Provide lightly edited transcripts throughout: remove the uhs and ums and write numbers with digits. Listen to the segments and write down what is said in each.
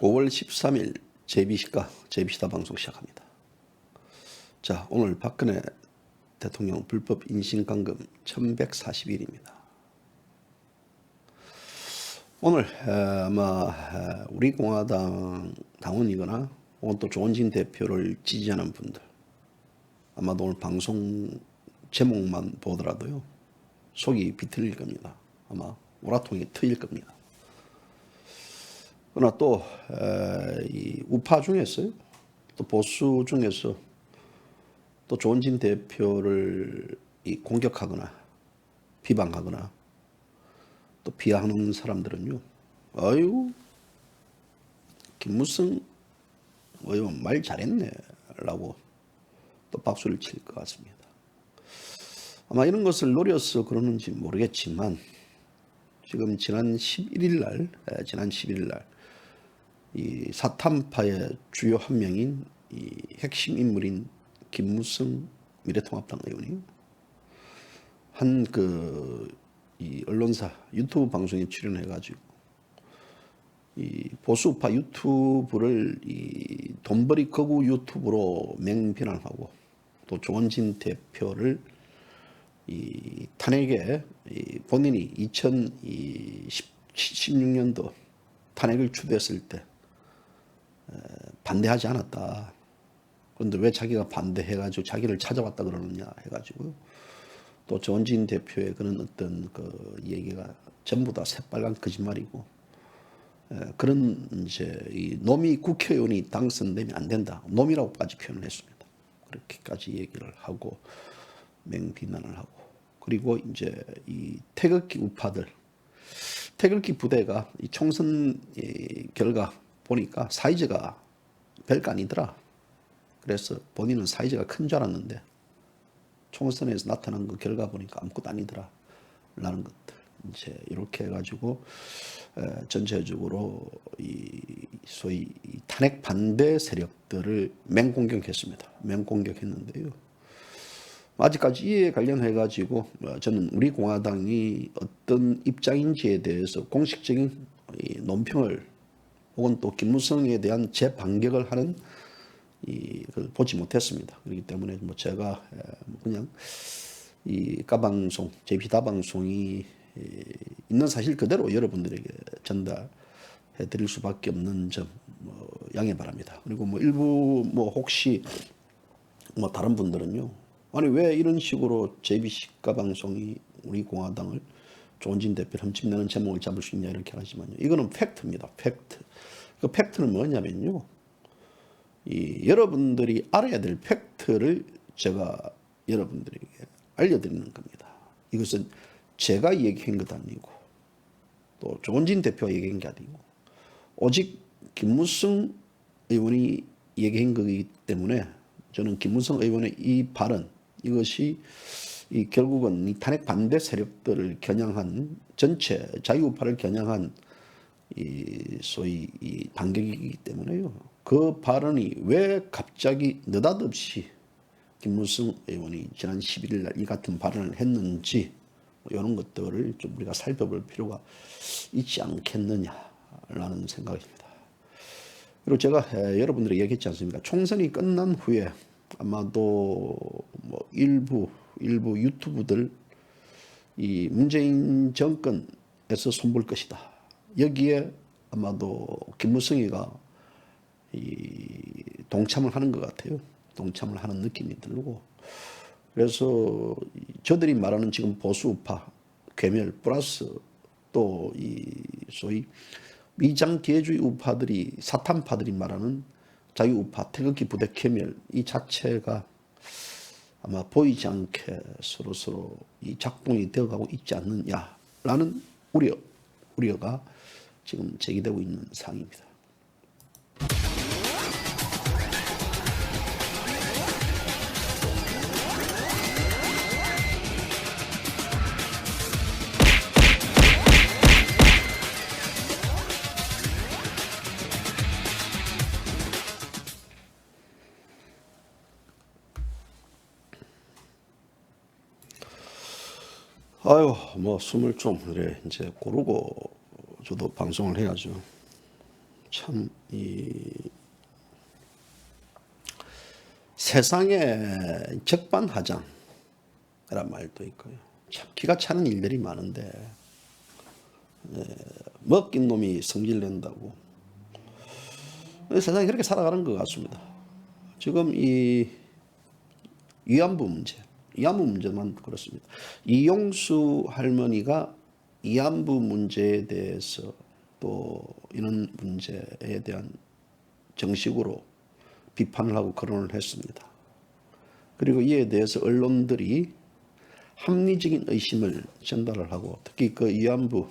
5월 13일 JB시가 JB시다 방송 시작합니다. 자, 오늘 박근혜 대통령 불법 인신감금 1140일입니다. 오늘 아마 우리 공화당 당원이거나 혹은 또 조원진 대표를 지지하는 분들 아마도 오늘 방송 제목만 보더라도요 속이 비틀릴 겁니다. 아마 오라통이 트일 겁니다. 그러나 또 이 우파 중에서요, 또 보수 중에서 또 조원진 대표를 공격하거나 비방하거나 또 비하하는 사람들은요, 아유 김무성 의원 말 잘했네라고 또 박수를 칠 것 같습니다. 아마 이런 것을 노려서 그러는지 모르겠지만 지금 지난 11일 날 이 사탄파의 주요 한 명인 이 핵심 인물인 김무성 미래통합당 의원이 한 이 언론사 유튜브 방송에 출연해가지고 이 보수파 유튜브를 이 돈벌이 거구 유튜브로 맹비난하고 또 조원진 대표를 이 탄핵에 본인이 2016년도 탄핵을 주도했을 때 반대하지 않았다. 그런데 왜 자기가 반대해가지고 자기를 찾아왔다 그러느냐 해가지고 또 조원진 대표의 그런 어떤 그 얘기가 전부 다 새빨간 거짓말이고 그런 이제 이 놈이 국회의원이 당선되면 안 된다. 놈이라고까지 표현을 했습니다. 그렇게까지 얘기를 하고 맹비난을 하고 그리고 이제 이 태극기 우파들 태극기 부대가 이 총선 결과 보니까 사이즈가 별거 아니더라. 그래서 본인은 사이즈가 큰 줄 알았는데 총선에서 나타난 그 결과 보니까 아무것도 아니더라. 라는 것들. 이제 이렇게 해가지고 전체적으로 이 소위 탄핵 반대 세력들을 맹공격했습니다. 맹공격했는데요. 아직까지 이에 관련해 가지고 저는 우리 공화당이 어떤 입장인지에 대해서 공식적인 논평을 혹은 또 김무성에 대한 재반격을 하는 그걸 보지 못했습니다. 그렇기 때문에 뭐 제가 그냥 이 까방송 JB시다 방송이 있는 사실 그대로 여러분들에게 전달해 드릴 수밖에 없는 점 양해 바랍니다. 그리고 뭐 일부 뭐 혹시 뭐 다른 분들은요. 아니 왜 이런 식으로 JB시가 방송이 우리 공화당을 조원진 대표를 흠집내는 제목을 잡을 수 있냐 이렇게 하지만요. 이거는 팩트입니다. 팩트. 그 팩트는 뭐냐면요. 여러분들이 알아야 될 팩트를 제가 여러분들에게 알려드리는 겁니다. 이것은 제가 얘기한 것 아니고 또 조원진 대표가 얘기한 게 아니고 오직 김무성 의원이 얘기한 거기 때문에 저는 김무성 의원의 이 발언 이것이 결국은 이 탄핵 반대 세력들을 겨냥한 전체 자유우파를 겨냥한 소위 반격이기 때문에요. 그 발언이 왜 갑자기 느닷없이 김무성 의원이 지난 11일 날 이 같은 발언을 했는지 이런 것들을 좀 우리가 살펴볼 필요가 있지 않겠느냐라는 생각입니다. 그리고 제가 여러분들에게 얘기했지 않습니까? 총선이 끝난 후에 아마도 뭐 일부 유튜브들 이 문재인 정권에서 손볼 것이다. 여기에 아마도 김무성이가 동참을 하는 것 같아요. 동참을 하는 느낌이 들고 그래서 저들이 말하는 지금 보수우파 괴멸 플러스 또 소위 미장개주의 우파들이 사탄파들이 말하는 자유우파 태극기 부대 괴멸 이 자체가 아마 보이지 않게 서로 이 작동이 되어가고 있지 않느냐라는 우려가 지금 제기되고 있는 상황입니다. 아유, 뭐 숨을 좀 그래 이제 고르고 저도 방송을 해야죠. 참 세상에 적반하장이란 말도 있고요. 참 기가 차는 일들이 많은데 먹긴 놈이 성질낸다고 세상이 그렇게 살아가는 것 같습니다. 지금 이 위안부 문제만 그렇습니다. 이용수 할머니가 위안부 문제에 대해서 또 이런 문제에 대한 정식으로 비판을 하고 거론을 했습니다. 그리고 이에 대해서 언론들이 합리적인 의심을 전달을 하고 특히 그 위안부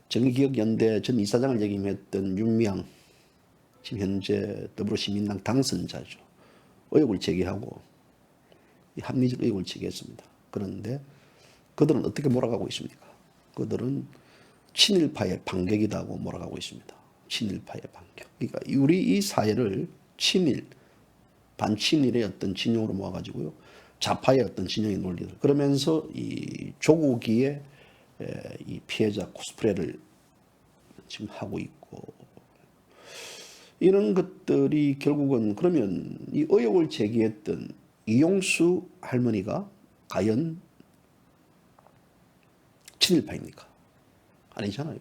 정의기억연대 전 이사장을 역임했던 윤미향 지금 현재 더불어시민당 당선자죠. 의혹을 제기하고 합리적 의혹을 제기했습니다. 그런데 그들은 어떻게 몰아가고 있습니까? 그들은 친일파의 반격이라고 몰아가고 있습니다. 친일파의 반격. 그러니까 우리 이 사회를 친일, 반친일의 어떤 진영으로 모아가지고요. 좌파의 어떤 진영의 논리들. 그러면서 이 조국이의 이 피해자 코스프레를 지금 하고 있고 이런 것들이 결국은 그러면 이 의혹을 제기했던 이용수 할머니가 과연 친일파입니까? 아니잖아요.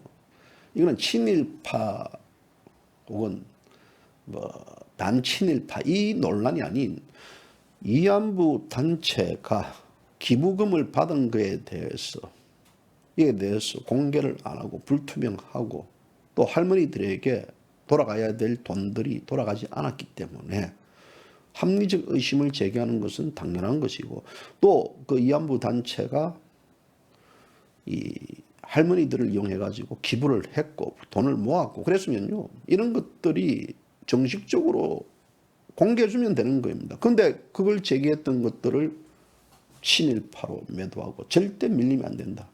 이거는 친일파 혹은 단친일파 이 논란이 아닌 위안부 단체가 기부금을 받은 것에 대해서 이에 대해서 공개를 안 하고 불투명하고 또 할머니들에게 돌아가야 될 돈들이 돌아가지 않았기 때문에 합리적 의심을 제기하는 것은 당연한 것이고 또 그 위안부 단체가 이 할머니들을 이용해 가지고 기부를 했고 돈을 모았고 그랬으면요 이런 것들이 정식적으로 공개해 주면 되는 겁니다. 그런데 그걸 제기했던 것들을 친일파로 매도하고 절대 밀리면 안 된다.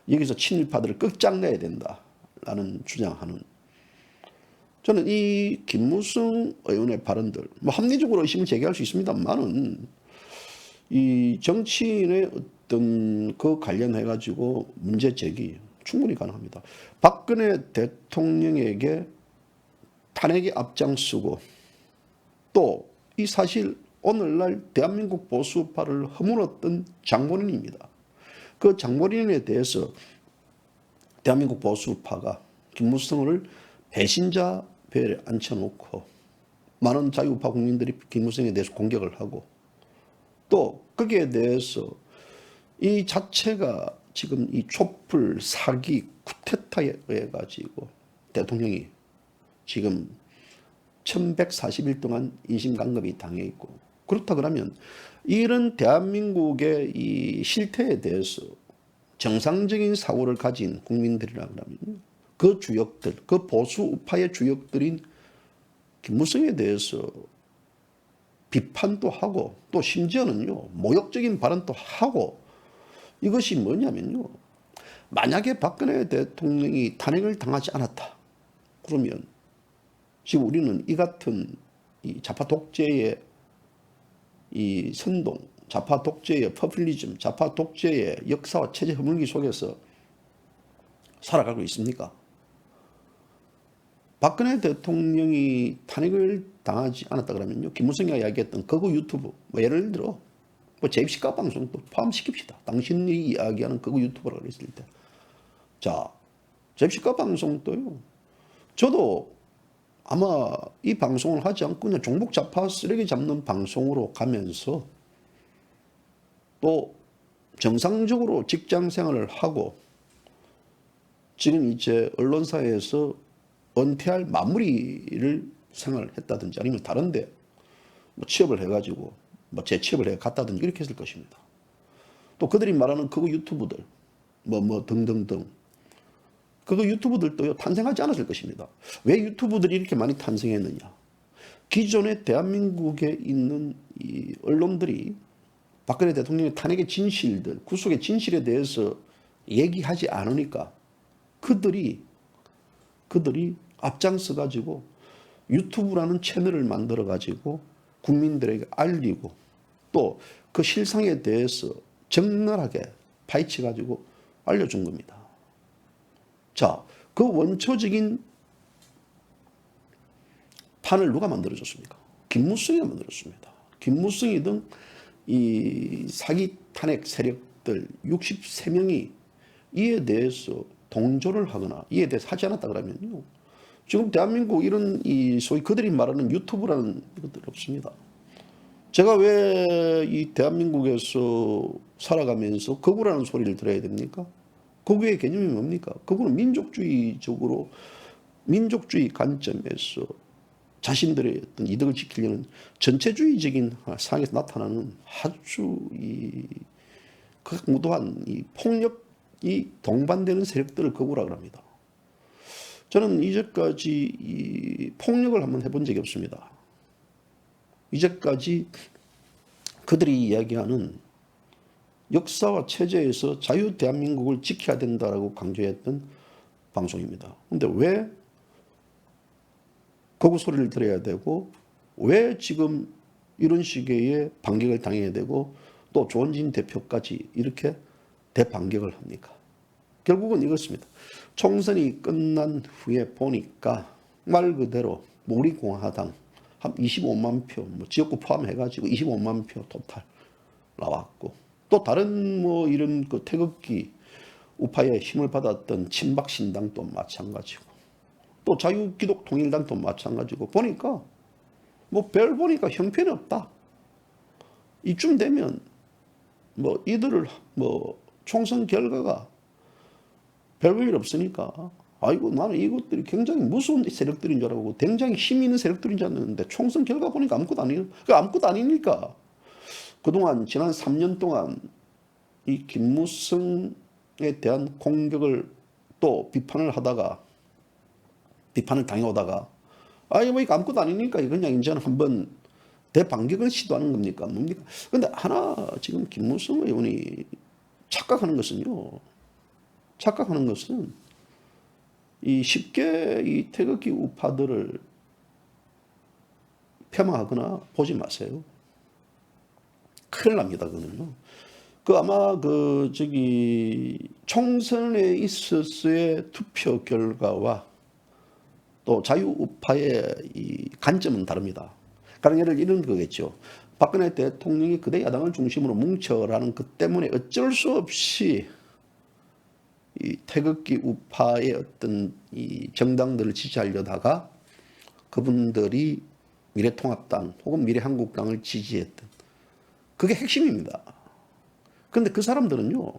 여기서 친일파들을 끝장내야 된다라는 주장하는 저는 이 김무성 의원의 발언들 합리적으로 의심을 제기할 수 있습니다만은 이 정치인의 어떤 그 관련해 가지고 문제 제기 충분히 가능합니다. 박근혜 대통령에게 탄핵에 앞장서고 또 이 사실 오늘날 대한민국 보수파를 허물었던 장본인입니다. 그 장본인에 대해서 대한민국 보수파가 김무성을 배신자 배에 앉혀놓고 많은 자유우파 국민들이 김무성에 대해서 공격을 하고 또 거기에 대해서 이 자체가 지금 이 촛불 사기 쿠데타에 의해 가지고 대통령이 지금 1140일 동안 인신감금이 당해 있고 그렇다 그러면 이런 대한민국의 이 실태에 대해서 정상적인 사고를 가진 국민들이라 그러면 그 주역들, 그 보수 우파의 주역들인 김무성에 대해서 비판도 하고 또 심지어는요 모욕적인 발언도 하고 이것이 뭐냐면요 만약에 박근혜 대통령이 탄핵을 당하지 않았다 그러면 지금 우리는 이 같은 이 좌파 독재의 이 선동, 좌파 독재의 퍼퓰리즘, 좌파 독재의 역사와 체제 허물기 속에서 살아가고 있습니까? 박근혜 대통령이 탄핵을 당하지 않았다 그러면요 김무성이가 이야기했던 극우 유튜브 예를 들어 제2시각 방송도 포함시킵시다. 당신이 이야기하는 극우 유튜버라고 그랬을 때 자 제2시각 방송도요 저도 아마 이 방송을 하지 않고 그냥 종북 좌파 쓰레기 잡는 방송으로 가면서 또 정상적으로 직장 생활을 하고 지금 이제 언론사에서 은퇴할 마무리를 생활을 했다든지 아니면 다른데 취업을 해가지고 재취업을 해 갔다든지 이렇게 했을 것입니다. 또 그들이 말하는 그거 유튜브들 등등등 그거 유튜브들도요 탄생하지 않았을 것입니다. 왜 유튜브들이 이렇게 많이 탄생했느냐? 기존의 대한민국에 있는 이 언론들이 박근혜 대통령의 탄핵의 진실들, 구속의 진실에 대해서 얘기하지 않으니까 그들이 앞장서 가지고 유튜브라는 채널을 만들어 가지고 국민들에게 알리고 또 그 실상에 대해서 적나라하게 파헤쳐 가지고 알려준 겁니다. 자, 그 원초적인 판을 누가 만들어줬습니까? 김무성이가 만들었습니다. 김무성이 등 이 사기 탄핵 세력들 63명이 이에 대해서 동조를 하거나 이에 대해서 하지 않았다 그러면요, 지금 대한민국 이런 이 소위 그들이 말하는 유튜브라는 것들 없습니다. 제가 왜 이 대한민국에서 살아가면서 거구라는 소리를 들어야 됩니까? 거구의 개념이 뭡니까? 거구는 민족주의적으로 민족주의 관점에서 자신들의 어떤 이득을 지키려는 전체주의적인 상황에서 나타나는 아주 극무도한 이 폭력이 동반되는 세력들을 거구라고 합니다. 저는 이제까지 이 폭력을 한번 해본 적이 없습니다. 이제까지 그들이 이야기하는 역사와 체제에서 자유 대한민국을 지켜야 된다라고 강조했던 방송입니다. 그런데 왜 거구 소리를 들어야 되고, 왜 지금 이런 식의 반격을 당해야 되고, 또 조원진 대표까지 이렇게 대반격을 합니까? 결국은 이것입니다. 총선이 끝난 후에 보니까 말 그대로 우리 공화당 한 25만 표, 뭐 지역구 포함해가지고 25만 표 토탈 나왔고, 또 다른 뭐 이런 그 태극기 우파의 힘을 받았던 친박신당도 마찬가지고, 또 자유기독통일당도 마찬가지고, 보니까 뭐 별 보니까 형편이 없다. 이쯤 되면 뭐 이들을 뭐 총선 결과가 별볼 없으니까, 아이고 나는 이것들이 굉장히 무서운 세력들인 줄 알고 굉장히 힘 있는 세력들인 줄 알았는데 총선 결과 보니까 아무것도 아니에요. 아무것도 아니니까 그동안 지난 3년 동안 이 김무성에 대한 공격을 또 비판을 당해오다가 뭐 이거 아무것도 아니니까 그냥 이제는 한번 대반격을 시도하는 겁니까? 뭡니까? 근데 하나 지금 김무성 의원이 착각하는 것은 이 쉽게 이 태극기 우파들을 폄하하거나 보지 마세요. 큰일 납니다, 그거는요. 아마 총선에 있어서의 투표 결과와 또 자유우파의 이 관점은 다릅니다. 가령 예를 이런 거겠죠. 박근혜 대통령이 그대 야당을 중심으로 뭉쳐라는 것 때문에 어쩔 수 없이 이 태극기 우파의 어떤 이 정당들을 지지하려다가 그분들이 미래통합당 혹은 미래한국당을 지지했던, 그게 핵심입니다. 그런데 그 사람들은요,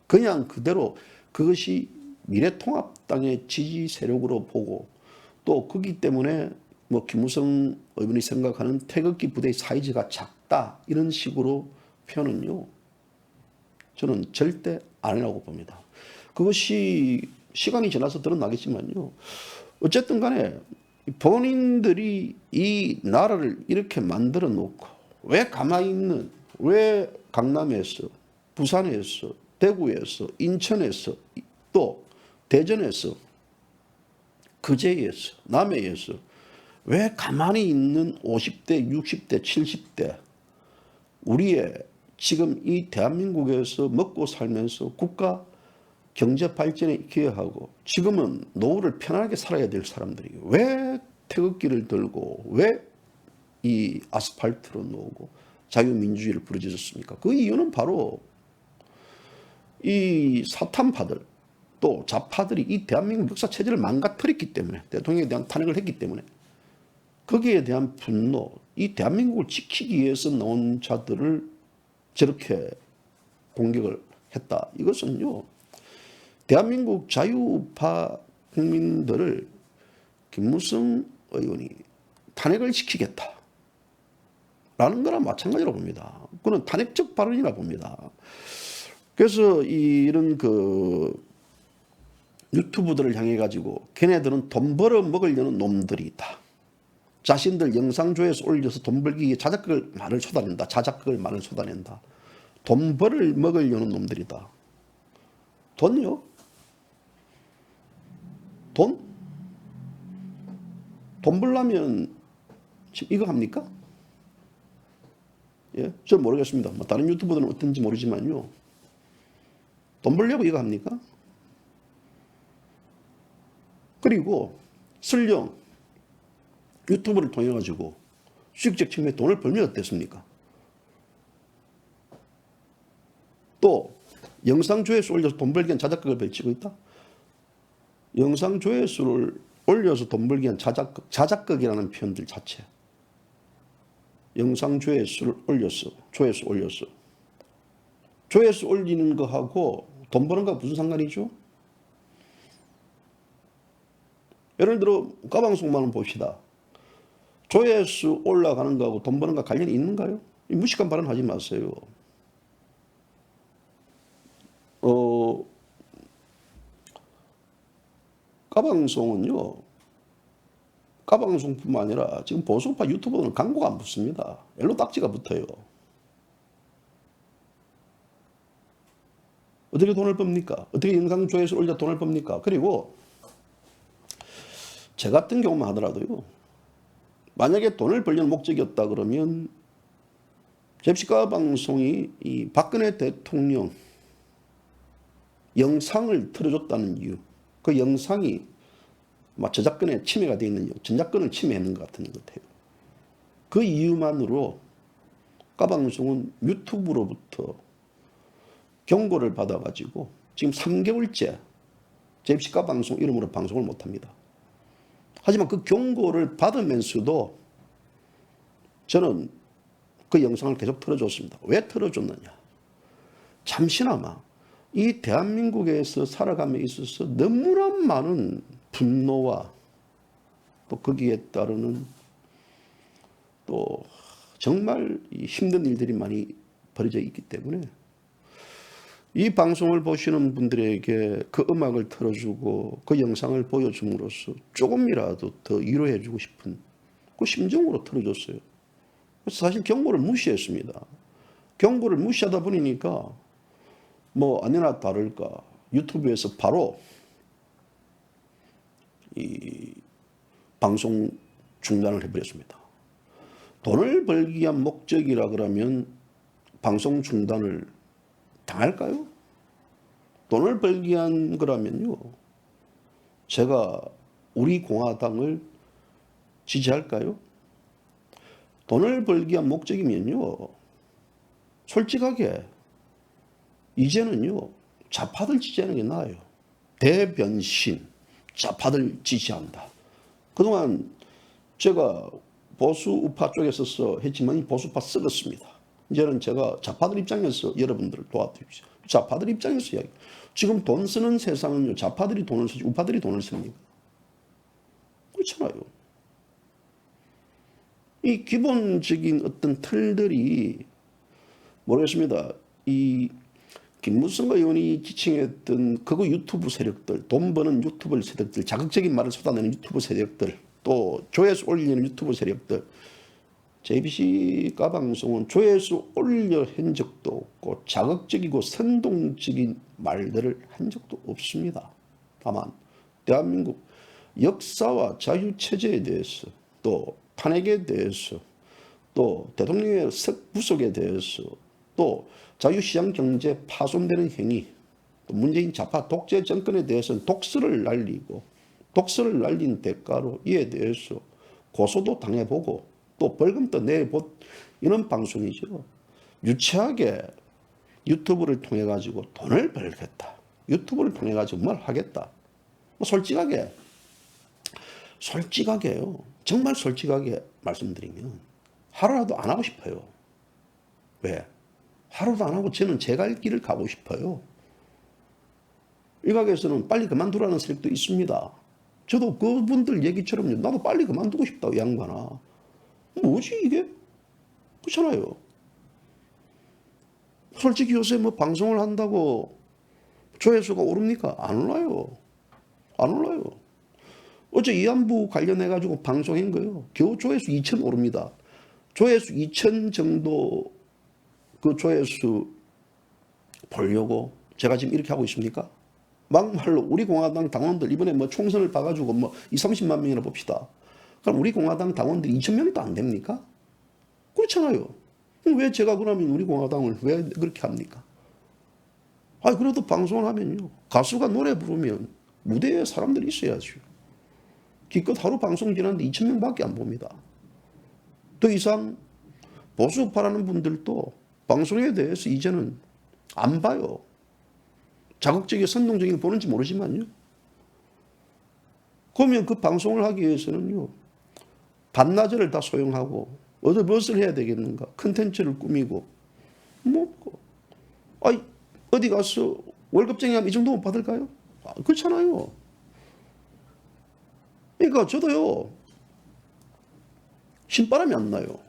그냥 그대로 그것이 미래통합당의 지지 세력으로 보고, 또 거기 때문에 뭐 김무성 의원이 생각하는 태극기 부대의 사이즈가 작다 이런 식으로 표현은요, 저는 절대 아니라고 봅니다. 그것이 시간이 지나서 드러나겠지만요, 어쨌든 간에 본인들이 이 나라를 이렇게 만들어 놓고 왜 가만히 있는, 왜 강남에서, 부산에서, 대구에서, 인천에서, 또 대전에서, 거제에서, 남해에서 왜 가만히 있는 50대, 60대, 70대 우리의 지금 이 대한민국에서 먹고 살면서 국가 경제 발전에 기여하고 지금은 노후를 편안하게 살아야 될 사람들이 왜 태극기를 들고 왜 이 아스팔트로 놓고 자유민주주의를 부르짖었습니까? 그 이유는 바로 이 사탄파들 또 좌파들이 이 대한민국 역사 체제를 망가뜨렸기 때문에, 대통령에 대한 탄핵을 했기 때문에 거기에 대한 분노, 이 대한민국을 지키기 위해서 나온 자들을 저렇게 공격을 했다. 이것은요, 대한민국 자유우파 국민들을 김무성 의원이 탄핵을 시키겠다 라는 거랑 마찬가지로 봅니다. 그건 탄핵적 발언이라 봅니다. 그래서 이런 유튜브들을 향해 가지고 걔네들은 돈 벌어 먹으려는 놈들이다. 자신들 영상 조회수 올려서 돈 벌기 위해 자작극을 말을 쏟아낸다. 돈 벌어 먹으려는 놈들이다. 돈요? 돈 벌려면 이거 합니까? 예, 전 모르겠습니다. 뭐 다른 유튜버들은 어떤지 모르지만요, 돈 벌려고 이거 합니까? 그리고 설령 유튜브를 통해 가지고 수익적 측면에 돈을 벌면 어땠습니까? 또 영상 조회수 올려서 돈 벌기 위한 자작극을 펼치고 있다. 영상 조회수를 올려서 돈 벌기 위한 자작극이라는 표현들 자체. 영상 조회수를 올렸어. 조회수 올렸어. 조회수 올리는 거하고 돈 버는 거 무슨 상관이죠? 예를 들어 까방송만 봅시다. 조회수 올라가는 거하고 돈 버는 거 관련이 있는가요? 무식한 발언 하지 마세요. 까방송은요, 까방송뿐만 아니라 지금 보수파 유튜버는 광고가 안 붙습니다. 엘로 딱지가 붙어요. 어떻게 돈을 법니까? 어떻게 영상 조회수 올려 돈을 법니까? 그리고 저 같은 경우만 하더라도요, 만약에 돈을 벌려는 목적이었다 그러면 접시가 방송이 이 박근혜 대통령 영상을 틀어줬다는 이유, 그 영상이 저작권에 침해가 되어 있는, 전작권을 침해하는 것 같은 것 같아요. 그 이유만으로 까방송은 유튜브로부터 경고를 받아가지고 지금 3개월째 JBC 까방송 이름으로 방송을 못합니다. 하지만 그 경고를 받으면서도 저는 그 영상을 계속 틀어줬습니다. 왜 틀어줬느냐? 잠시나마 이 대한민국에서 살아감에 있어서 너무나 많은 분노와 또 거기에 따르는 또 정말 힘든 일들이 많이 벌어져 있기 때문에 이 방송을 보시는 분들에게 그 음악을 틀어주고 그 영상을 보여줌으로써 조금이라도 더 위로해주고 싶은 그 심정으로 틀어줬어요. 그래서 사실 경고를 무시했습니다. 경고를 무시하다 보니까 뭐 아니나 다를까 유튜브에서 바로 이 방송 중단을 해버렸습니다. 돈을 벌기 위한 목적이라 그러면 방송 중단을 당할까요? 돈을 벌기 위한 거라면요, 제가 우리 공화당을 지지할까요? 돈을 벌기 위한 목적이면요, 솔직하게 이제는요, 좌파들 지지하는 게 나아요. 대변신, 좌파들 지지한다. 그동안 제가 보수 우파 쪽에서 했지만 보수파 썩었습니다. 이제는 제가 좌파들 입장에서 여러분들을 도와드리죠. 좌파들 입장에서 이야기. 지금 돈 쓰는 세상은요, 좌파들이 돈을 쓰지 우파들이 돈을 씁니까? 그렇잖아요. 이 기본적인 어떤 틀들이 모르겠습니다. 이 김무성과 의원이 지칭했던 그거 유튜브 세력들, 돈 버는 유튜브 세력들, 자극적인 말을 쏟아내는 유튜브 세력들, 또 조회수 올리는 유튜브 세력들, JBC 까방송은 조회수 올려 한 적도 없고 자극적이고 선동적인 말들을 한 적도 없습니다. 다만 대한민국 역사와 자유체제에 대해서, 또 탄핵에 대해서, 또 대통령의 구속에 대해서, 또 자유시장 경제 파손되는 행위, 또 문재인 좌파 독재 정권에 대해서는 독설을 날리고 독설을 날린 대가로 이에 대해서 고소도 당해보고 또 벌금도 내본 이런 방송이죠. 유치하게 유튜브를 통해 가지고 돈을 벌겠다. 유튜브를 통해 가지고 뭘 하겠다. 솔직하게요. 정말 솔직하게 말씀드리면 하루라도 안 하고 싶어요. 왜? 하루도 안 하고 저는 제 갈 길을 가고 싶어요. 일각에서는 빨리 그만두라는 세력도 있습니다. 저도 그분들 얘기처럼요. 나도 빨리 그만두고 싶다고, 양반아. 뭐지 이게? 그렇잖아요. 솔직히 요새 뭐 방송을 한다고 조회수가 오릅니까? 안 올라요. 안 올라요. 어제 이안부 관련해가지고 방송한 거예요. 겨우 조회수 2,000 오릅니다. 조회수 2,000 정도 그 조회수 보려고 제가 지금 이렇게 하고 있습니까? 막말로 우리 공화당 당원들 이번에 뭐 총선을 봐가지고 뭐 20-30만 명이나 봅시다. 그럼 우리 공화당 당원들이 2,000명도 안 됩니까? 그렇잖아요. 왜 제가 그러면 우리 공화당을 왜 그렇게 합니까? 그래도 방송을 하면요, 가수가 노래 부르면 무대에 사람들이 있어야죠. 기껏 하루 방송 지났는데 2,000명밖에 안 봅니다. 더 이상 보수파라는 분들도 방송에 대해서 이제는 안 봐요. 자극적이고 선동적인 거 보는지 모르지만요. 그러면 그 방송을 하기 위해서는요, 반나절을 다 소용하고 무엇을 해야 되겠는가? 컨텐츠를 꾸미고 어디 가서 월급쟁이 하면 이 정도 못 받을까요? 그렇잖아요. 그러니까 저도요, 신바람이 안 나요.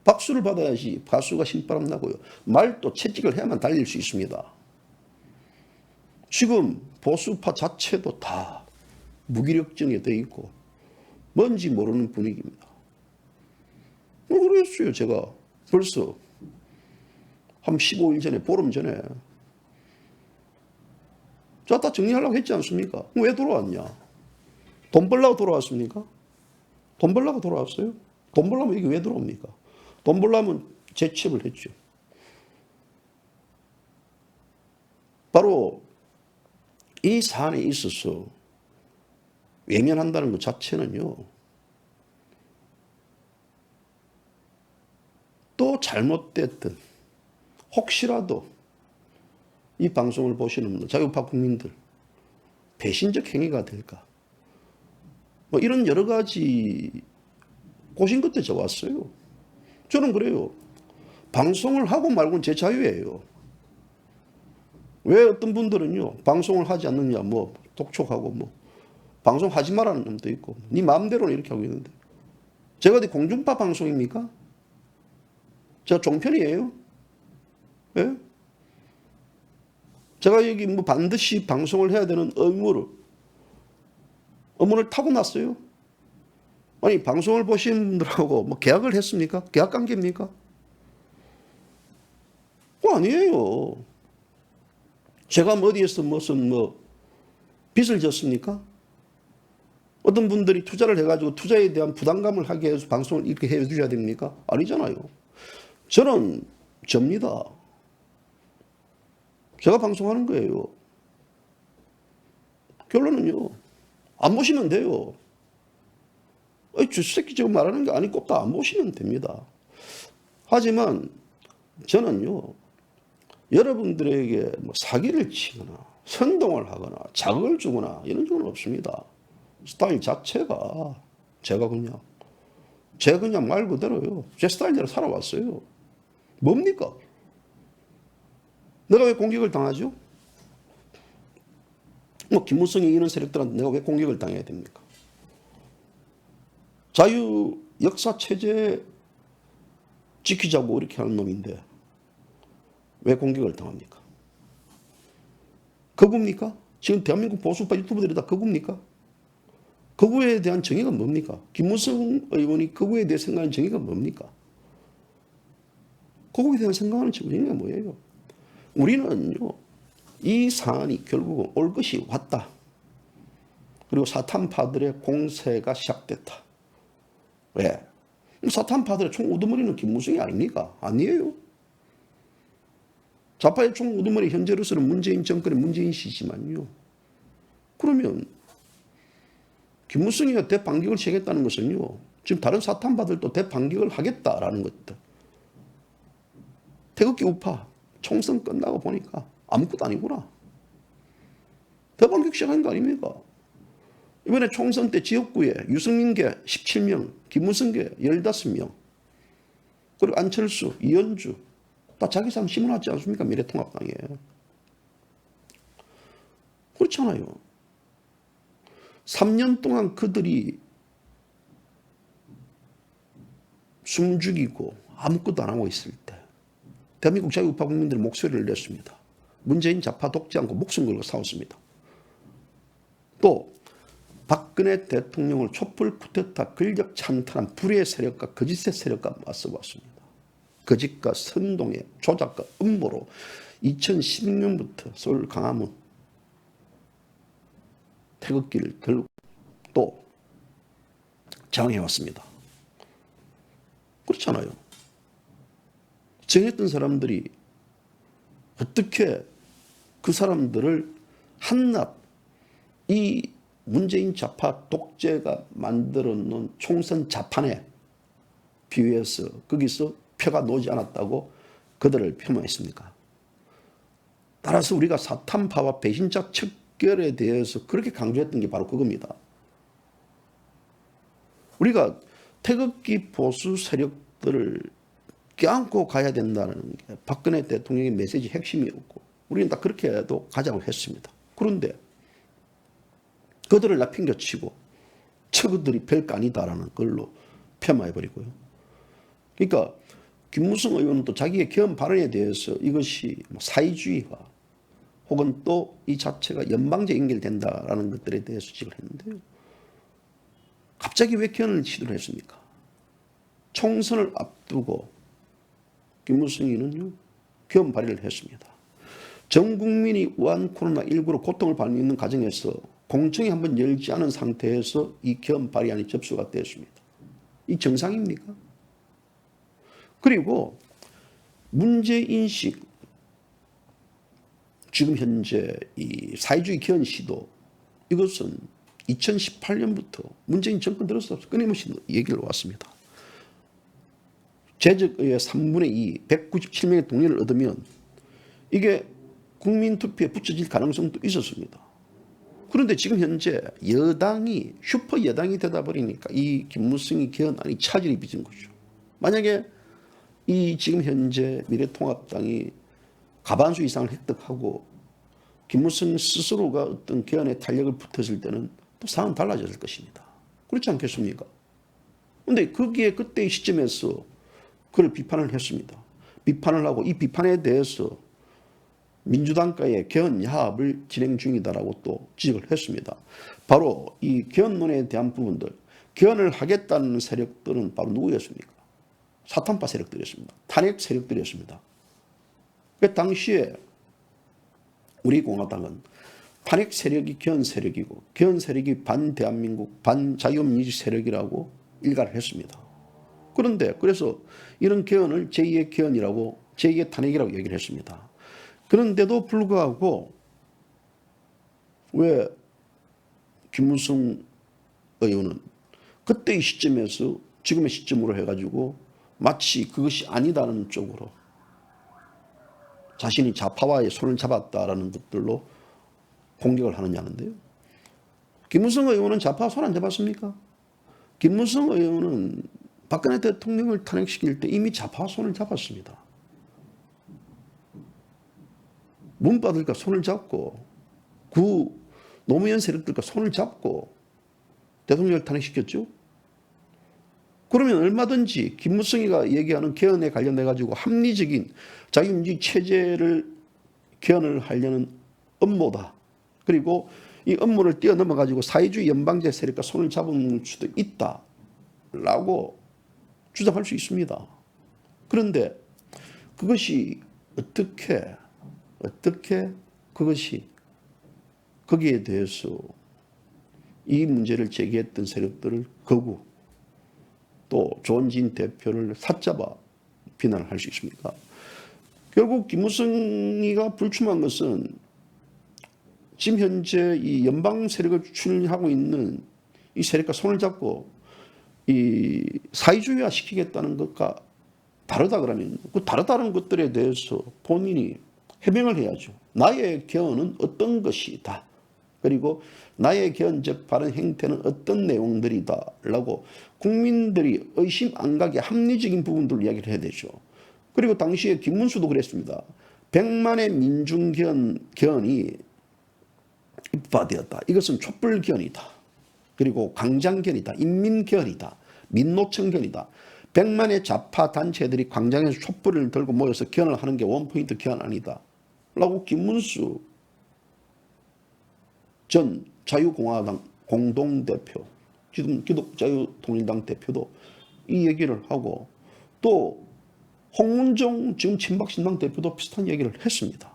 박수를 받아야지 가수가 신바람 나고요. 말도 채찍을 해야만 달릴 수 있습니다. 지금 보수파 자체도 다 무기력증에 돼 있고 뭔지 모르는 분위기입니다. 그랬어요. 제가 벌써 한 15일 전에, 보름 전에 자, 다 정리하려고 했지 않습니까? 왜 돌아왔냐? 돈 벌려고 돌아왔습니까? 돈 벌려고 돌아왔어요? 돈 벌려면 이게 왜 돌아옵니까? 돈 벌려면 재취업을 했죠. 바로 이 사안에 있어서 외면한다는 것 자체는요, 또 잘못됐던, 혹시라도 이 방송을 보시는 분들, 자유파 국민들, 배신적 행위가 될까? 이런 여러 가지 고심 끝에 저 왔어요. 저는 그래요. 방송을 하고 말고는 제 자유예요. 왜 어떤 분들은요, 방송을 하지 않느냐, 독촉하고 방송하지 말라는 놈도 있고, 네 마음대로는 이렇게 하고 있는데. 제가 어디 공중파 방송입니까? 제가 종편이에요? 예? 제가 여기 반드시 방송을 해야 되는 의무를 타고났어요? 아니, 방송을 보신 분들하고 계약을 했습니까? 계약 관계입니까? 그거 아니에요. 제가 어디에서 무슨 빚을 졌습니까? 어떤 분들이 투자를 해가지고 투자에 대한 부담감을 하게 해서 방송을 이렇게 해주셔야 됩니까? 아니잖아요. 저는 접니다. 제가 방송하는 거예요. 결론은요, 안 보시면 돼요. 저 새끼 지금 말하는 게 아니고 안 보시면 됩니다. 하지만 저는요, 여러분들에게 사기를 치거나 선동을 하거나 자극을 주거나 이런 적은 없습니다. 스타일 자체가 제가 그냥 말 그대로요. 제 스타일대로 살아왔어요. 뭡니까? 내가 왜 공격을 당하죠? 김무성이 이런 세력들한테 내가 왜 공격을 당해야 됩니까? 자유 역사 체제 지키자고 이렇게 하는 놈인데 왜 공격을 당합니까? 거구입니까? 지금 대한민국 보수파 유튜버들이 다 거구입니까? 거구에 대한 정의가 뭡니까? 김무성 의원이 거구에 대해 생각하는 정의가 뭡니까? 거구에 대한 생각하는 정의가 뭐예요? 우리는요, 이 사안이 결국은 올 것이 왔다. 그리고 사탄파들의 공세가 시작됐다. 왜? 사탄파들의 총 우두머리는 김무성이 아닙니까? 아니에요. 좌파의 총 우두머리 현재로서는 문재인 정권의 문재인 씨지만요. 그러면 김무성이가 대반격을 시작했다는 것은요, 지금 다른 사탄파들도 대반격을 하겠다라는 것들. 태극기 우파 총선 끝나고 보니까 아무것도 아니구나. 대반격 시작한 거 아닙니까? 이번에 총선 때 지역구에 유승민계 17명, 김무성계 15명, 그리고 안철수, 이현주 다 자기 사람 심어놨지 않습니까? 미래통합당에. 그렇잖아요. 3년 동안 그들이 숨죽이고 아무것도 안 하고 있을 때 대한민국 자유우파 국민들이 목소리를 냈습니다. 문재인 좌파 돕지 않고 목숨 걸고 싸웠습니다. 또 박근혜 대통령을 촛불 쿠데타 권력 찬탈한 불의의 세력과 거짓의 세력과 맞서봤습니다. 거짓과 선동의 조작과 음모로 2016년부터 서울 광화문 태극기를 들고 또 장해왔습니다. 그렇잖아요. 정했던 사람들이 어떻게 그 사람들을 한낱 이 문재인 좌파 독재가 만들어 놓은 총선 자판에 비유해서 거기서 표가 놓지 않았다고 그들을 폄하했습니까? 따라서 우리가 사탄파와 배신자 척결에 대해서 그렇게 강조했던 게 바로 그겁니다. 우리가 태극기 보수 세력들을 껴안고 가야 된다는 게 박근혜 대통령의 메시지 핵심이었고 우리는 다 그렇게도 가자고 했습니다. 그런데 그들을 내팽개치고 저그들이 별거 아니다라는 걸로 폄하해버리고요. 그러니까 김무성 의원은 또 자기의 개헌 발언에 대해서 이것이 사회주의화 혹은 또 이 자체가 연방제 연결된다라는 것들에 대해서 지적을 했는데요. 갑자기 왜 개헌을 시도를 했습니까? 총선을 앞두고 김무성 의원은요, 개헌 발의를 했습니다. 전 국민이 우한 코로나19로 고통을 받고 있는 과정에서 공청회 한번 열지 않은 상태에서 이 개헌 발의안이 접수가 되었습니다. 이 정상입니까? 그리고 문제인식, 지금 현재 이 사회주의 개헌 시도, 이것은 2018년부터 문재인 정권 들어서 끊임없이 얘기를 왔습니다. 재적의 3분의 2, 197명의 동의를 얻으면 이게 국민투표에 붙여질 가능성도 있었습니다. 그런데 지금 현재 여당이 슈퍼 여당이 되다 버리니까 이 김무성이 개헌안이 차질이 빚은 거죠. 만약에 이 지금 현재 미래통합당이 과반수 이상을 획득하고 김무성 스스로가 어떤 개헌에 탄력을 붙였을 때는 또 상황은 달라졌을 것입니다. 그렇지 않겠습니까? 그런데 거기에 그때의 시점에서 그걸 비판을 했습니다. 비판을 하고 이 비판에 대해서 민주당과의 개헌 야합을 진행 중이다라고 또 지적을 했습니다. 바로 이 개헌론에 대한 부분들, 개헌을 하겠다는 세력들은 바로 누구였습니까? 사탄파 세력들이었습니다. 탄핵 세력들이었습니다. 그 당시에 우리 공화당은 탄핵 세력이 개헌 세력이고 개헌 세력이 반대한민국 반자유민주주의 세력이라고 일가를 했습니다. 그런데 그래서 이런 개헌을 제2의 개헌이라고 제2의 탄핵이라고 얘기를 했습니다. 그런데도 불구하고 왜 김무성 의원은 그때의 시점에서 지금의 시점으로 해가지고 마치 그것이 아니다는 쪽으로 자신이 좌파와의 손을 잡았다라는 것들로 공격을 하느냐는데요. 김무성 의원은 좌파와 손 안 잡았습니까? 김무성 의원은 박근혜 대통령을 탄핵시킬 때 이미 좌파와 손을 잡았습니다. 문바들과 손을 잡고 구 노무현 세력들과 손을 잡고 대통령을 탄핵시켰죠. 그러면 얼마든지 김무성이가 얘기하는 개헌에 관련해 가지고 합리적인 자유민주주의 체제를 개헌을 하려는 업무다. 그리고 이 업무를 뛰어넘어 가지고 사회주의 연방제 세력과 손을 잡을 수도 있다라고 주장할 수 있습니다. 그런데 그것이 어떻게 그것이 거기에 대해서 이 문제를 제기했던 세력들을 거부, 또 조원진 대표를 사잡아 비난을 할 수 있습니까? 결국 김무성이가 불출마한 것은 지금 현재 이 연방 세력을 추진하고 있는 이 세력과 손을 잡고 이 사회주의화 시키겠다는 것과 다르다 그러면 그 다르다는 것들에 대해서 본인이 해명을 해야죠. 나의 개헌은 어떤 것이다. 그리고 나의 개헌적 발언 행태는 어떤 내용들이다 라고 국민들이 의심 안 가게 합리적인 부분들을 이야기를 해야 되죠. 그리고 당시에 김문수도 그랬습니다. 100만의 민중개헌이 입법되었다. 이것은 촛불개헌이다. 그리고 광장개헌이다. 인민개헌이다. 민노총개헌이다. 100만의 좌파 단체들이 광장에서 촛불을 들고 모여서 개헌을 하는 게 원포인트 개헌 아니다. 라고 김문수 전 자유공화당 공동대표, 지금 기독자유통일당 대표도 이 얘기를 하고 또 홍문종 지금 친박신당 대표도 비슷한 얘기를 했습니다.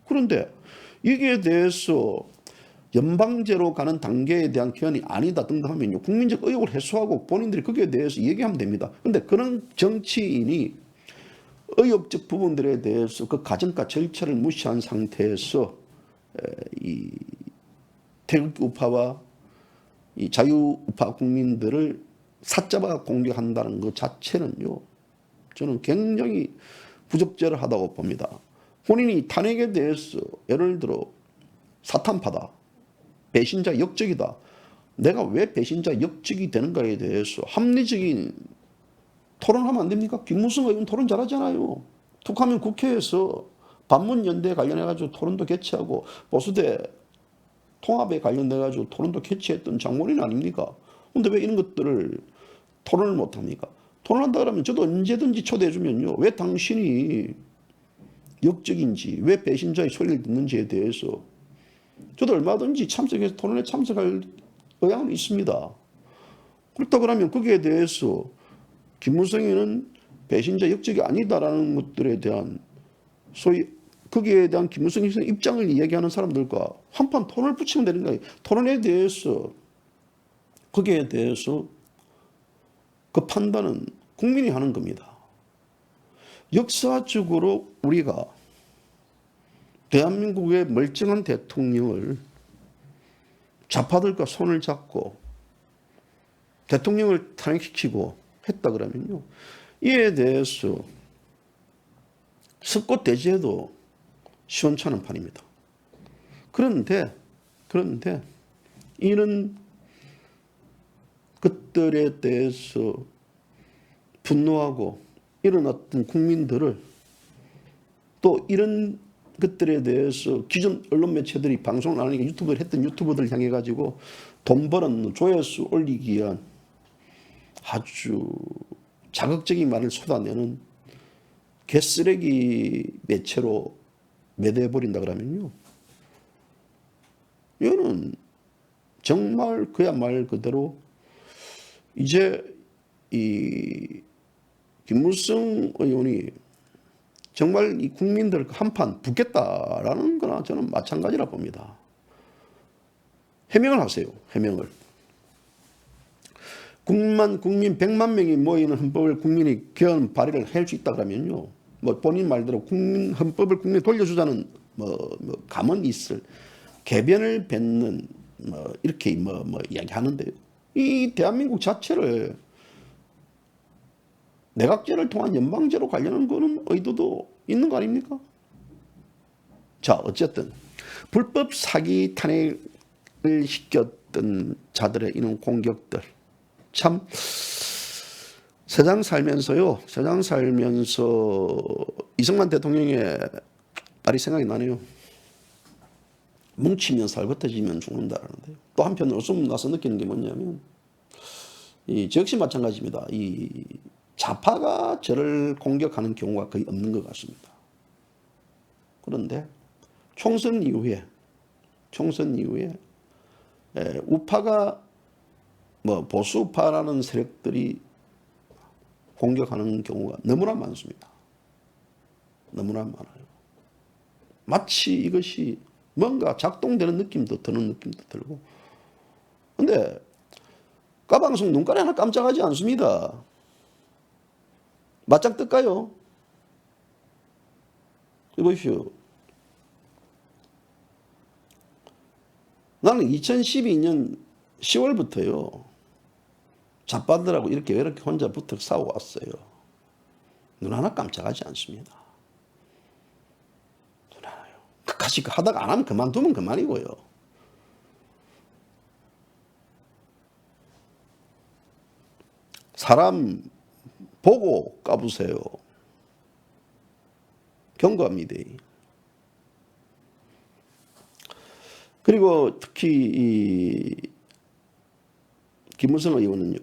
그런데 여기에 대해서 연방제로 가는 단계에 대한 개헌이 아니다 등등 하면요, 국민적 의혹을 해소하고 본인들이 거기에 대해서 얘기하면 됩니다. 그런데 그런 정치인이 의혹적 부분들에 대해서 그 과정과 절차를 무시한 상태에서 이 태극 우파와 이 자유우파 국민들을 사자가 공격한다는 것 자체는요, 저는 굉장히 부적절하다고 봅니다. 본인이 탄핵에 대해서 예를 들어 사탄파다, 배신자 역적이다, 내가 왜 배신자 역적이 되는가에 대해서 합리적인 토론하면 안 됩니까? 김무성 의원 토론 잘하잖아요. 툭하면 국회에서 반문연대 관련해가지고 토론도 개최하고 보수대 통합에 관련돼가지고 토론도 개최했던 장본인 아닙니까? 근데 왜 이런 것들을 토론을 못합니까? 토론한다 그러면 저도 언제든지 초대해주면요, 왜 당신이 역적인지, 왜 배신자의 소리를 듣는지에 대해서 저도 얼마든지 참석해서 토론에 참석할 의향은 있습니다. 그렇다 그러면 거기에 대해서 김무성이는 배신자 역적이 아니다라는 것들에 대한 소위 거기에 대한 김무성의 입장을 이야기하는 사람들과 한판 토론을 붙이면 되는 거예요. 토론에 대해서 거기에 대해서 그 판단은 국민이 하는 겁니다. 역사적으로 우리가 대한민국의 멀쩡한 대통령을 좌파들과 손을 잡고 대통령을 탄핵시키고 했다 그러면요, 이에 대해서 석고대죄도 시원찮은 판입니다. 그런데 이런 것들에 대해서 분노하고 이런 어떤 국민들을 또 이런 것들에 대해서 기존 언론 매체들이 방송을 안 하니까 유튜브를 했던 유튜버들 향해 가지고 돈 버는 조회수 올리기 위한 아주 자극적인 말을 쏟아내는 개쓰레기 매체로 매도해버린다 그러면요, 이거는 정말 그야말 그대로 이제 이 김무성 의원이 정말 이 국민들 한판 붙겠다라는 거나 저는 마찬가지라 봅니다. 해명을 하세요. 해명을. 국민 100만 명이 모이는 헌법을 국민이 개헌 발의를 할 수 있다 그러면요, 뭐 본인 말대로 헌법을 국민에 돌려주자는 감언이 있을, 개변을 뱉는 이렇게 이야기하는데요, 이 대한민국 자체를 내각제를 통한 연방제로 가려는 거는 의도도 있는 거 아닙니까? 자, 어쨌든 불법 사기 탄핵을 시켰던 자들의 이런 공격들, 참 세상 살면서 이승만 대통령의 말이 생각이 나네요. 뭉치면 살붙어지면 죽는다라는데요. 또 한편 웃음 나서 느끼는 게 뭐냐면, 저 역시 마찬가지입니다. 이 좌파가 저를 공격하는 경우가 거의 없는 것 같습니다. 그런데 총선 이후에 우파가 보수파라는 세력들이 공격하는 경우가 너무나 많습니다. 너무나 많아요. 마치 이것이 뭔가 작동되는 느낌도 드는 느낌도 들고. 근데 까방송 눈가리 하나 깜짝하지 않습니다. 맞짱 뜰까요? 보십시오. 나는 2012년 10월부터요, 좌파들하고 이렇게 혼자 붙어 싸워왔어요. 눈 하나 깜짝하지 않습니다. 눈 하나요. 끝까지 하다가 안 하면 그만두면 그만이고요. 사람 보고 까부세요. 경고합니다. 그리고 특히 이 김무성 의원은요,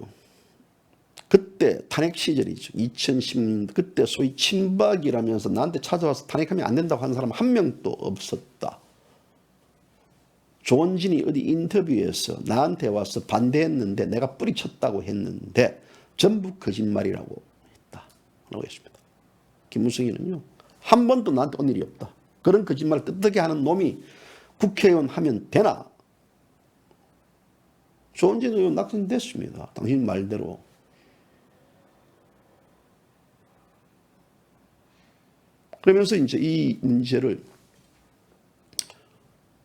그때 탄핵 시절이죠. 2010년 그때 소위 친박이라면서 나한테 찾아와서 탄핵하면 안 된다고 하는 사람 한 명도 없었다. 조원진이 어디 인터뷰에서 나한테 와서 반대했는데 내가 뿌리쳤다고 했는데 전부 거짓말이라고 했다. 라고 했습니다. 김무성이는요, 한 번도 나한테 온 일이 없다. 그런 거짓말을 떳떳하게 하는 놈이 국회의원 하면 되나? 조원진 의원 낙선됐습니다. 당신 말대로. 그러면서 이제 이 문제를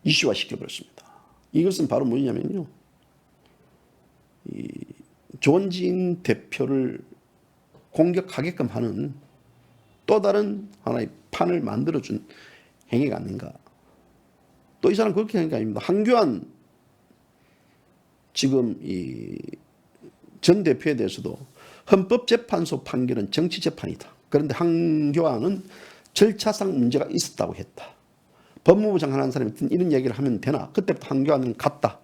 이슈화 시켜버렸습니다. 이것은 바로 뭐냐면요, 이 조원진 대표를 공격하게끔 하는 또 다른 하나의 판을 만들어준 행위가 아닌가. 또 이 사람 그렇게 하는 게 아닙니다. 황교안 지금 이 전 대표에 대해서도 헌법재판소 판결은 정치재판이다. 그런데 황교안은 절차상 문제가 있었다고 했다. 법무부 장관 하는 사람이 이런 얘기를 하면 되나? 그때부터 황교안은 갔다.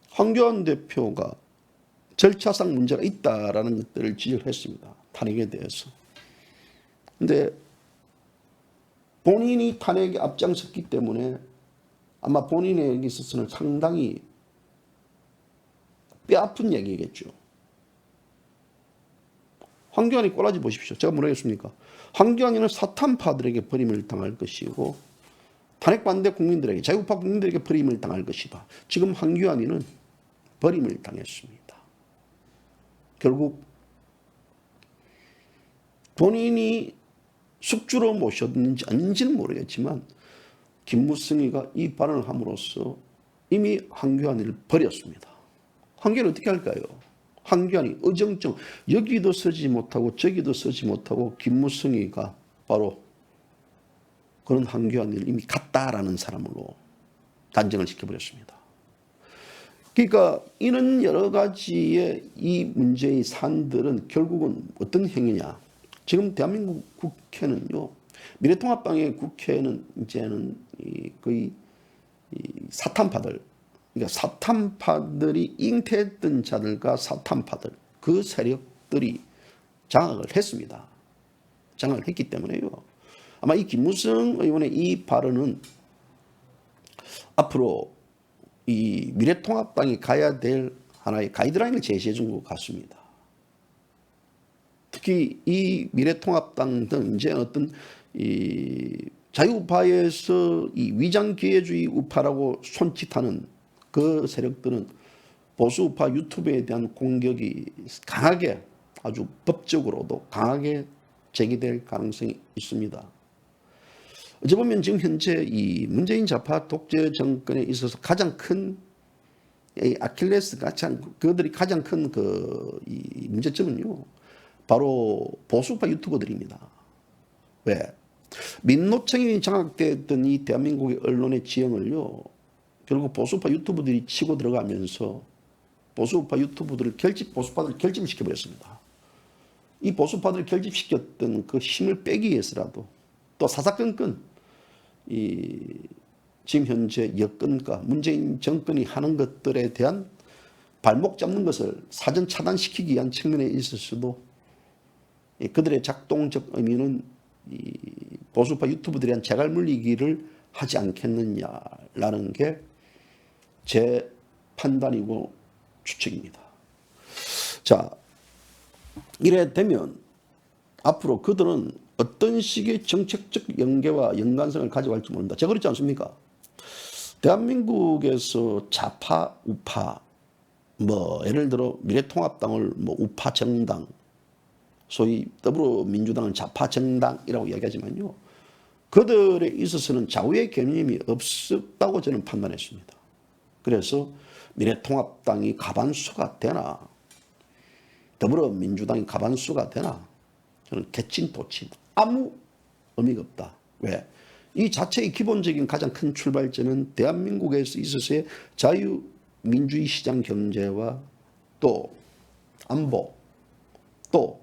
황교안 대표가 절차상 문제가 있다라는 것들을 지적을 했습니다. 탄핵에 대해서. 근데 본인이 탄핵에 앞장섰기 때문에 아마 본인에게 있어서는 상당히 뼈아픈 얘기겠죠. 황교안이 꼬라지 보십시오. 제가 뭐라 했습니까? 황교안이는 사탄파들에게 버림을 당할 것이고 탄핵 반대 국민들에게, 자유우파 국민들에게 버림을 당할 것이다. 지금 황교안이는 버림을 당했습니다. 결국 본인이 숙주로 모셨는지 아닌지는 모르겠지만 김무성이가 이 발언을 함으로써 이미 황교안을 버렸습니다. 황교안이 어떻게 할까요? 황교안이 어정쩡 여기도 서지 못하고 저기도 서지 못하고 김무성이가 바로 그런 황교안을 이미 갔다라는 사람으로 단정을 시켜버렸습니다. 그러니까 이런 여러 가지의 이 문제의 사안들은 결국은 어떤 행위냐. 지금 대한민국 국회는요, 미래통합당의 국회는 이제는 거의 사탄파들, 그러니까 사탄파들이 잉태했던 자들과 사탄파들, 그 세력들이 장악을 했습니다. 장악을 했기 때문에요. 아마 이 김무성 의원의 이 발언은 앞으로 이 미래통합당이 가야 될 하나의 가이드라인을 제시해 준 것 같습니다. 특히 이 미래통합당 등 이제 어떤 이 자유우파에서 이 위장기회주의 우파라고 손짓하는 그 세력들은 보수우파 유튜브에 대한 공격이 강하게, 아주 법적으로도 강하게 제기될 가능성이 있습니다. 어찌 보면 지금 현재 이 문재인 좌파 독재 정권에 있어서 가장 큰 아킬레스가 그들이 가장 큰 이 문제점은요, 바로 보수우파 유튜버들입니다. 왜? 민노총이 장악됐던 이 대한민국의 언론의 지형을요, 결국 보수파 유튜브들이 치고 들어가면서 보수파 유튜브들을 보수파들을 결집시켜버렸습니다. 이 보수파들을 결집시켰던 그 힘을 빼기 위해서라도 또 사사건건 지금 현재 여건과 문재인 정권이 하는 것들에 대한 발목 잡는 것을 사전 차단시키기 위한 측면에 있어서도 그들의 작동적 의미는 보수파 유튜브들에 대한 재갈 물리기를 하지 않겠느냐라는 게 제 판단이고 추측입니다. 자, 이래 되면 앞으로 그들은 어떤 식의 정책적 연계와 연관성을 가져갈지 모른다. 제가 그렇지 않습니까? 대한민국에서 좌파, 우파, 예를 들어 미래통합당을 우파 정당, 소위 더불어민주당은 좌파 정당이라고 이야기하지만요, 그들에 있어서는 좌우의 개념이 없었다고 저는 판단했습니다. 그래서 미래통합당이 가반수가 되나 더불어민주당이 가반수가 되나 저는 개친도친 아무 의미가 없다. 왜? 이 자체의 기본적인 가장 큰 출발점은 대한민국에서 있어서의 자유민주주의 시장 경제와 또 안보 또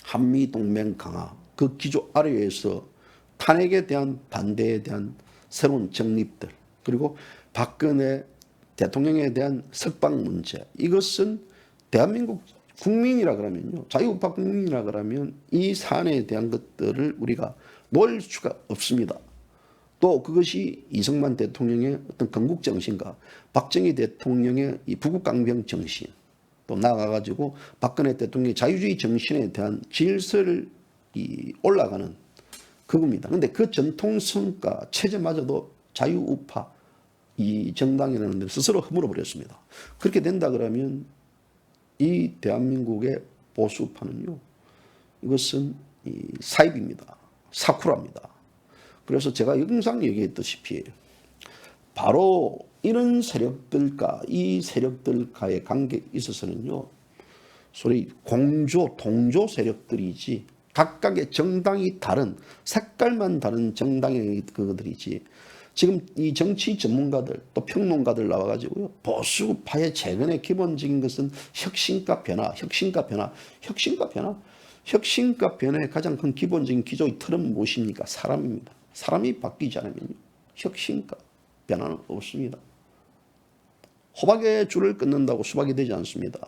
한미동맹 강화, 그 기조 아래에서 탄핵에 대한 반대에 대한 새로운 정립들, 그리고 박근혜 대통령에 대한 석방 문제, 이것은 대한민국 국민이라 그러면요, 자유우파 국민이라 그러면 이 사안에 대한 것들을 우리가 놓을 수가 없습니다. 또 그것이 이승만 대통령의 어떤 건국 정신과 박정희 대통령의 이 부국강병 정신, 또 나아가가지고 박근혜 대통령의 자유주의 정신에 대한 질서를 올라가는 그겁니다. 그런데 그 전통성과 체제마저도 자유우파 이 정당이라는 데 스스로 허물어 버렸습니다. 그렇게 된다 그러면 이 대한민국의 보수파는요, 이것은 사입입니다. 사쿠라입니다. 그래서 제가 항상 얘기했다시피 바로 이런 세력들과 이 세력들과의 관계에 있어서는요, 소위 공조, 동조 세력들이지 각각의 정당이 다른 색깔만 다른 정당의 그들이지 지금 이 정치 전문가들 또 평론가들 나와가지고요, 보수파의 최근의 기본적인 것은 혁신과 변화, 혁신과 변화, 혁신과 변화, 혁신과 변화의 가장 큰 기본적인 기조의 틀은 무엇입니까? 사람입니다. 사람이 바뀌지 않으면요, 혁신과 변화는 없습니다. 호박에 줄을 끊는다고 수박이 되지 않습니다.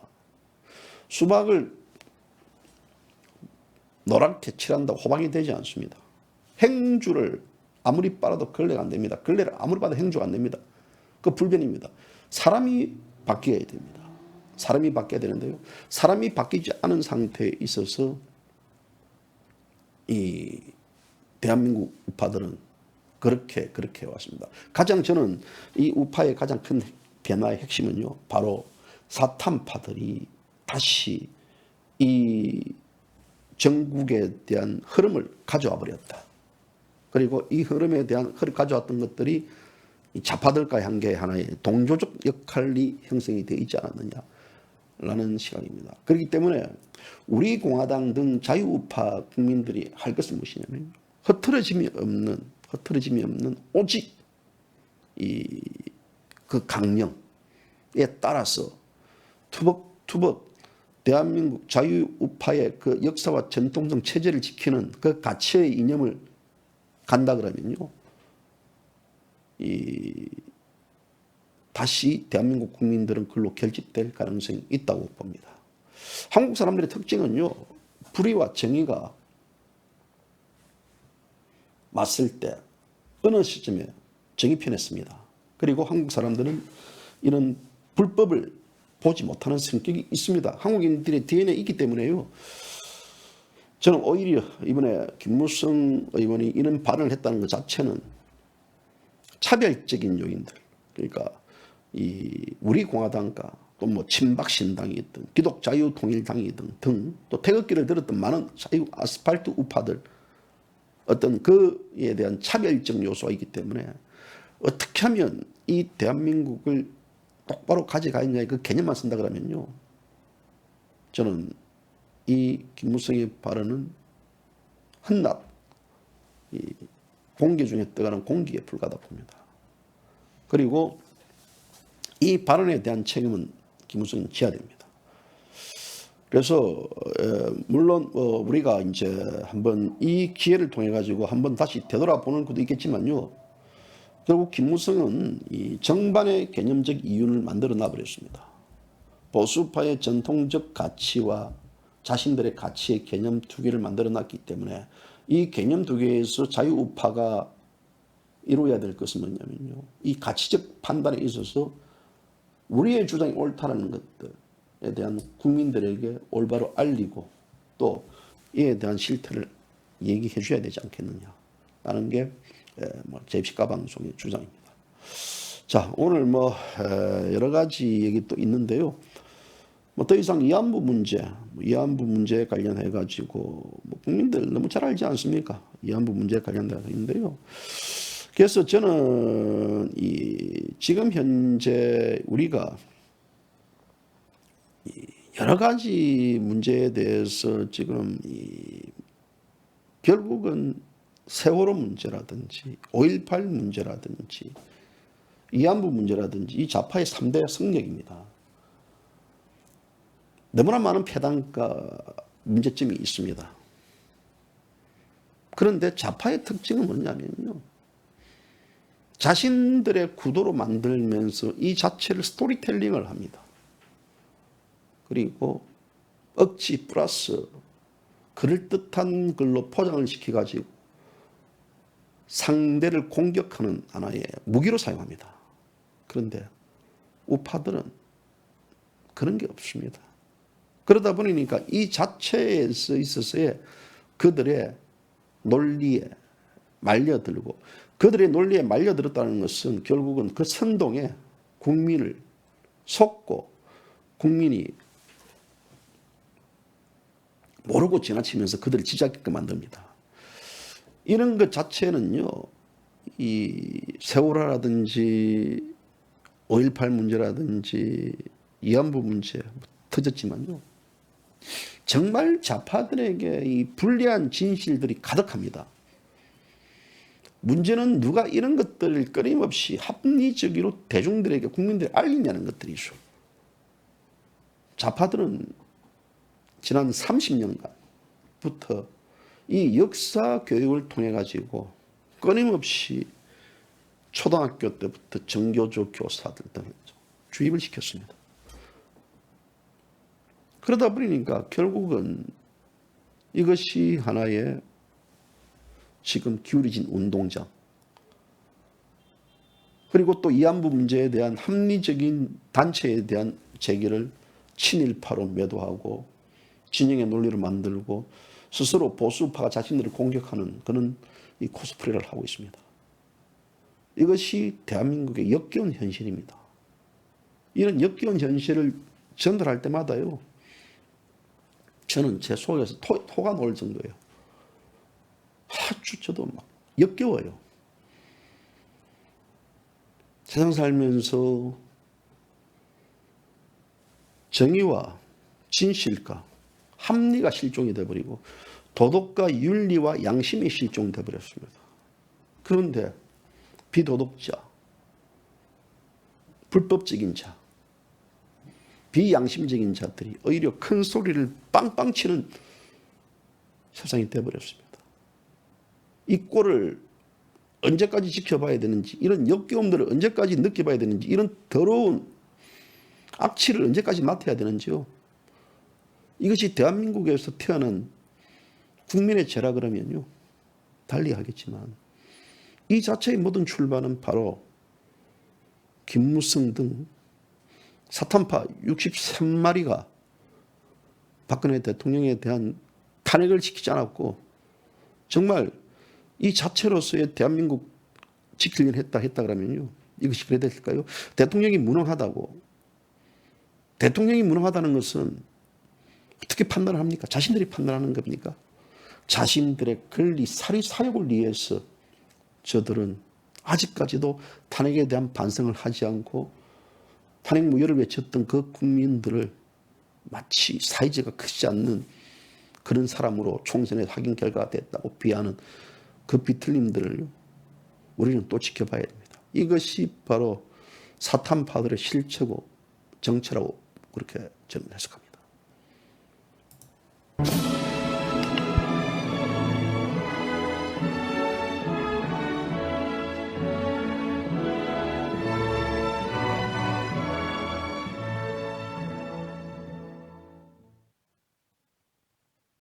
수박을 노랗게 칠한다고 호박이 되지 않습니다. 행주를 아무리 빨아도 걸레가 안 됩니다. 걸레를 아무리 빨아도 행주가 안 됩니다. 그 불변입니다. 사람이 바뀌어야 됩니다. 사람이 바뀌어야 되는데요, 사람이 바뀌지 않은 상태에 있어서 이 대한민국 우파들은 그렇게 왔습니다. 가장 저는 이 우파의 가장 큰 변화의 핵심은요, 바로 사탄파들이 다시 이 전국에 대한 흐름을 가져와 버렸다. 그리고 이 흐름에 대한 흐름 가져왔던 것들이 좌파들과의 한계 하나의 동조적 역할이 형성이 되어 있지 않았느냐라는 시각입니다. 그렇기 때문에 우리 공화당 등 자유우파 국민들이 할 것은 무엇이냐면 흐트러짐이 없는 오직 그 강령에 따라서 투벅투벅 대한민국 자유우파의 그 역사와 전통적 체제를 지키는 그 가치의 이념을 간다 그러면요, 다시 대한민국 국민들은 그걸로 결집될 가능성이 있다고 봅니다. 한국 사람들의 특징은요, 불의와 정의가 맞설 때 어느 시점에 정의 편에 씁니다. 그리고 한국 사람들은 이런 불법을 보지 못하는 성격이 있습니다. 한국인들의 DNA에 있기 때문에요. 저는 오히려 이번에 김무성 의원이 이런 발언을 했다는 것 자체는 차별적인 요인들, 그러니까 우리 공화당과 또 뭐 친박신당이든 기독자유통일당이든 등 또 태극기를 들었던 많은 자유 아스팔트 우파들, 어떤 그에 대한 차별적 요소가 있기 때문에 어떻게 하면 이 대한민국을 똑바로 가져가느냐의 그 개념만 쓴다 그러면요, 저는 이 김무성의 발언은 한낱 공기 중에 떠가는 공기에 불과하다 봅니다. 그리고 이 발언에 대한 책임은 김무성이 져야 됩니다. 그래서 물론 우리가 이제 한번 이 기회를 통해 가지고 한번 다시 되돌아보는 것도 있겠지만요, 결국 김무성은 이 정반의 개념적 이윤을 만들어 놔버렸습니다. 보수파의 전통적 가치와 자신들의 가치의 개념 두 개를 만들어 놨기 때문에 이 개념 두 개에서 자유우파가 이루어야 될 것은 뭐냐면요, 이 가치적 판단에 있어서 우리의 주장이 옳다는 것들에 대한 국민들에게 올바로 알리고 또 이에 대한 실태를 얘기해 줘야 되지 않겠느냐라는 게 제 시가방송의 주장입니다. 자, 오늘 여러 가지 얘기 또 있는데요. 더 이상 위안부 문제 관련해 가지고 국민들 너무 잘 알지 않습니까? 위안부 문제 관련돼 있는데요. 그래서 저는 지금 현재 우리가 여러 가지 문제에 대해서 지금 결국은 세월호 문제라든지 5.18 문제라든지 위안부 문제라든지 이 좌파의 3대 성역입니다. 너무나 많은 폐단과 문제점이 있습니다. 그런데 좌파의 특징은 뭐냐면요, 자신들의 구도로 만들면서 이 자체를 스토리텔링을 합니다. 그리고 억지 플러스 그럴듯한 걸로 포장을 시켜가지고 상대를 공격하는 하나의 무기로 사용합니다. 그런데 우파들은 그런 게 없습니다. 그러다 보니까 이 자체에 있어서의 그들의 논리에 말려들고, 그들의 논리에 말려들었다는 것은 결국은 그 선동에 국민을 속고 국민이 모르고 지나치면서 그들을 지지하게끔 만듭니다. 이런 것 자체는요, 이 세월호라든지 5.18 문제라든지 위안부 문제 터졌지만요. 정말 좌파들에게 이 불리한 진실들이 가득합니다. 문제는 누가 이런 것들을 끊임없이 합리적으로 대중들에게 국민들에 알리냐는 것들이죠. 좌파들은 지난 30년간부터 이 역사 교육을 통해 가지고 끊임없이 초등학교 때부터 정교조 교사들 등을 주입을 시켰습니다. 그러다 보니까 결국은 이것이 하나의 지금 기울어진 운동장, 그리고 또 위안부 문제에 대한 합리적인 단체에 대한 제기를 친일파로 매도하고 진영의 논리를 만들고 스스로 보수파가 자신들을 공격하는 그런 이 코스프레를 하고 있습니다. 이것이 대한민국의 역겨운 현실입니다. 이런 역겨운 현실을 전달할 때마다요, 저는 제 속에서 토가 나올 정도예요. 아주 저도 막 역겨워요. 세상 살면서 정의와 진실과 합리가 실종이 되어버리고 도덕과 윤리와 양심이 실종이 되어버렸습니다. 그런데 비도덕자, 불법적인 자, 비양심적인 자들이 오히려 큰 소리를 빵빵 치는 세상이 되어버렸습니다. 이 꼴을 언제까지 지켜봐야 되는지, 이런 역겨움들을 언제까지 느껴봐야 되는지, 이런 더러운 악취를 언제까지 맡아야 되는지요. 이것이 대한민국에서 태어난 국민의 죄라 그러면요, 달리 하겠지만 이 자체의 모든 출발은 바로 김무성 등 사탄파 63마리가 박근혜 대통령에 대한 탄핵을 지키지 않았고, 정말 이 자체로서의 대한민국 지키려고 했다 그러면요, 이것이 그래야 될까요? 대통령이 무능하다고. 대통령이 무능하다는 것은 어떻게 판단을 합니까? 자신들이 판단하는 겁니까? 자신들의 권리, 사욕을 위해서 저들은 아직까지도 탄핵에 대한 반성을 하지 않고 탄핵 무효를 외쳤던 그 국민들을 마치 사이즈가 크지 않는 그런 사람으로 총선에 확인 결과가 됐다고 비하는 그 비틀림들을 우리는 또 지켜봐야 됩니다. 이것이 바로 사탄파들의 실체고 정체라고 그렇게 저는 해석합니다.